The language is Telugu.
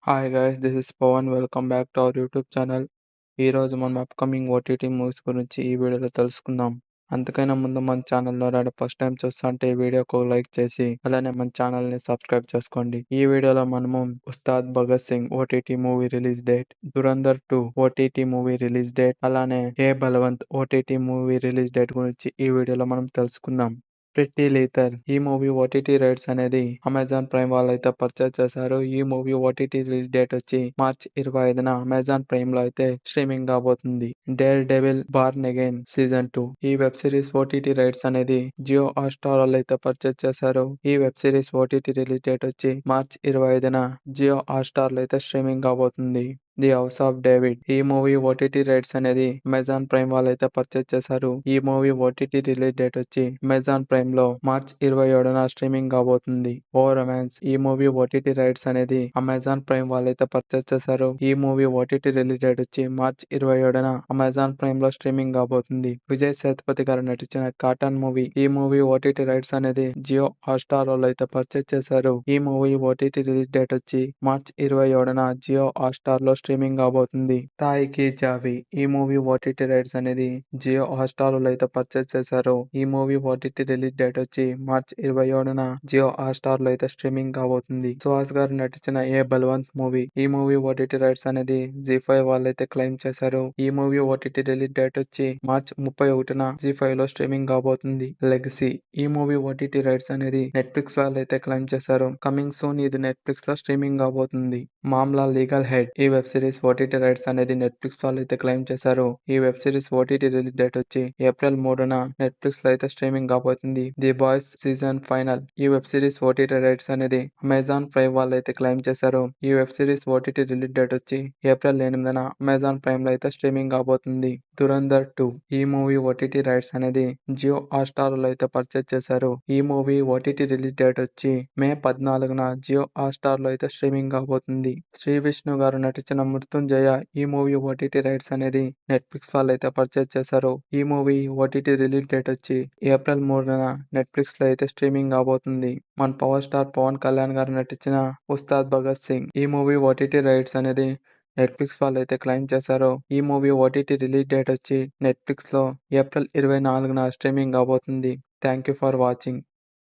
Hi guys, this is Pawan. Welcome back to our YouTube channel. ఈరోజు మనం అప్కమింగ్ ఓటీటీ మూవీస్ గురించి ఈ వీడియోలో తెలుసుకుందాం. అంతకైనా ముందు మన ఛానల్లో ఎవరైనా ఫస్ట్ టైం చూస్తుంటే ఈ వీడియోకి ఒక లైక్ చేసి అలానే మన ఛానల్ని సబ్స్క్రైబ్ చేసుకోండి. ఈ వీడియోలో మనము Ustaad Bhagat Singh OTT movie release date, Dhurandhar 2 OTT movie release date, అలానే ఏ Balwant OTT movie release date గురించి ఈ వీడియోలో మనం తెలుసుకుందాం. ప్రిట్టి లీథర్ ఈ మూవీ ఓటీటీ రైట్స్ అనేది అమెజాన్ ప్రైమ్ వాళ్ళు అయితే పర్చేస్ చేశారు. ఈ మూవీ ఓటీటీ రిలీజ్ డేట్ వచ్చి మార్చ్ 25న అమెజాన్ ప్రైమ్ లో అయితే స్ట్రీమింగ్ కాబోతుంది. Daredevil Born Again season 2 ఈ వెబ్ సిరీస్ ఓటీటీ రైట్స్ అనేది జియో హాట్‌స్టార్ వాళ్ళు అయితే పర్చేస్ చేశారు. ఈ web series OTT release date వచ్చి మార్చ్ 25న జియో హాట్‌స్టార్ లో అయితే స్ట్రీమింగ్ కాబోతుంది. ది హౌస్ ఆఫ్ డేవిడ్ ఈ మూవీ ఓటీటీ రైట్స్ అనేది అమెజాన్ ప్రైమ్ వాళ్ళు అయితే పర్చేస్ చేశారు. ఈ మూవీ ఓటీటీ రిలీజ్ డేట్ వచ్చి అమెజాన్ ప్రైమ్ లో మార్చ్ 27న స్ట్రీమింగ్ కాబోతుంది. ఓ రొమాన్స్ ఈ మూవీ ఓటీటీ రైట్స్ అనేది అమెజాన్ ప్రైమ్ వాళ్ళు అయితే పర్చేస్ చేశారు. ఈ మూవీ ఓటీటీ రిలీజ్ డేట్ వచ్చి మార్చ్ 27న అమెజాన్ ప్రైమ్ లో స్ట్రీమింగ్ కాబోతుంది. విజయ్ సేతుపతి గారు నటించిన కాటన్ మూవీ ఈ మూవీ ఓటీటీ రైట్స్ అనేది జియో హాట్‌స్టార్ వాళ్ళు అయితే పర్చేస్ చేశారు. ఈ మూవీ ఓటీటీ రిలీజ్ డేట్ వచ్చి మార్చ్ 27న జియో హాట్‌స్టార్ లో స్ట్రీమింగ్ కాబోతుంది. తాయికి జావి ఈ మూవీ ఓటీటీ రైట్స్ అనేది జియో హాట్‌స్టార్ వాళ్ళు అయితే పర్చేస్ చేశారు. ఈ మూవీ ఓటీటీ రిలీజ్ డేట్ వచ్చి మార్చ్ 27న జియో హాట్‌స్టార్ లో అయితే స్ట్రీమింగ్ కాబోతుంది. సుహాస్ గారు నటించిన ఏ బలవంత్ మూవీ ఈ మూవీ ఓటీటీ రైట్స్ అనేది జీ5 వాళ్ళు అయితే క్లెయిమ్ చేశారు. ఈ మూవీ ఓటీటీ రిలీజ్ డేట్ వచ్చి మార్చ్ 31న జీ5 లో స్ట్రీమింగ్ కాబోతుంది. లెగసీ ఈ మూవీ ఓటీటీ రైట్స్ అనేది నెట్ఫ్లిక్స్ వాళ్ళు అయితే క్లెయిమ్ చేశారు. కమింగ్ సూన్ ఇది నెట్ఫ్లిక్స్ లో స్ట్రీమింగ్ కాబోతుంది. మామ్లా లీగల్ హెడ్ ఈ వెబ్ సిరీస్ ఓటీటీ రైట్స్ అనేది నెట్ఫ్లిక్స్ వాళ్ళు అయితే క్లెయిమ్ చేశారు. ఈ web series OTT release date వచ్చి ఏప్రిల్ 3న నెట్ఫ్లిక్స్ లో అయితే స్ట్రీమింగ్ కాబోతుంది. ది బాయ్స్ సీజన్ ఫైనల్ ఈ వెబ్ సిరీస్ ఓటీటీ రైట్స్ అనేది అమెజాన్ ప్రైమ్ వాళ్ళు అయితే క్లెయిమ్ చేశారు. ఈ web series OTT release date వచ్చి ఏప్రిల్ 8న అమెజాన్ ప్రైమ్ లో అయితే స్ట్రీమింగ్ కాబోతుంది. దురంధర్ 2 ఈ మూవీ ఓటీటీ రైట్స్ అనేది జియో హాట్‌స్టార్ లో అయితే పర్చేస్ చేశారు. ఈ మూవీ ఓటీటీ రిలీజ్ డేట్ వచ్చి మే 14న జియో హాట్‌స్టార్ లో అయితే స్ట్రీమింగ్ కాబోతుంది. శ్రీ విష్ణు గారు నటించిన మృత్యుంజయ ఈ మూవీ ఓటీటీ రైట్స్ అనేది నెట్ఫ్లిక్స్ వాళ్ళు అయితే పర్చేస్ చేశారు. ఈ మూవీ ఓటీటీ రిలీజ్ డేట్ వచ్చి ఏప్రిల్ 3న నెట్ఫ్లిక్స్ లో అయితే స్ట్రీమింగ్ కాబోతుంది. మన పవర్ స్టార్ పవన్ కళ్యాణ్ గారు నటించిన ఉస్తాద్ భగత్ సింగ్ ఈ మూవీ ఓటీటీ రైట్స్ అనేది నెట్ఫ్లిక్స్ వాళ్ళు అయితే క్లెయిమ్ చేశారు. ఈ మూవీ ఓటీటీ రిలీజ్ డేట్ వచ్చి నెట్ఫ్లిక్స్ లో ఏప్రిల్ 24న స్ట్రీమింగ్ కాబోతుంది. Thank you for watching.